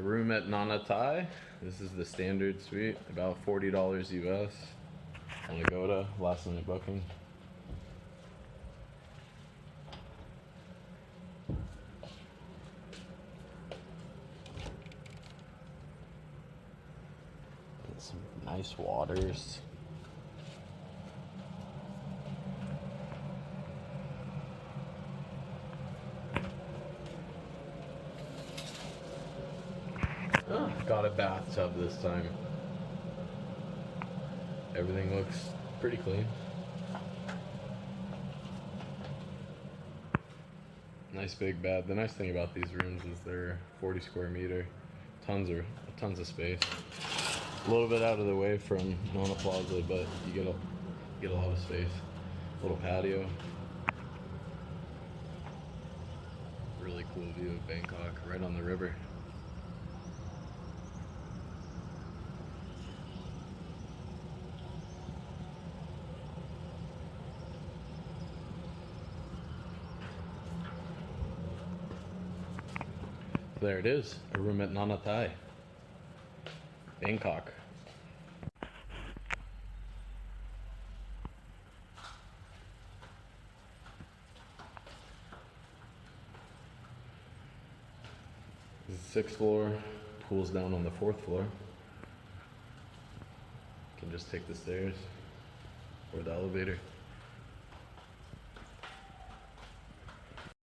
A room at Nana Tai. This is the standard suite, about $40 US. On Agoda, last minute booking. And some nice waters. Oh, got a bathtub this time. Everything looks pretty clean. Nice big bed. The nice thing about these rooms is they're 40 square meter. Tons of space. A little bit out of the way from Nana Plaza, but you get a lot of space. Little patio. Really cool view of Bangkok, right on the river. There it is, a room at Nana Tai, Bangkok. This is the 6th floor, pool's down on the 4th floor. You can just take the stairs or the elevator.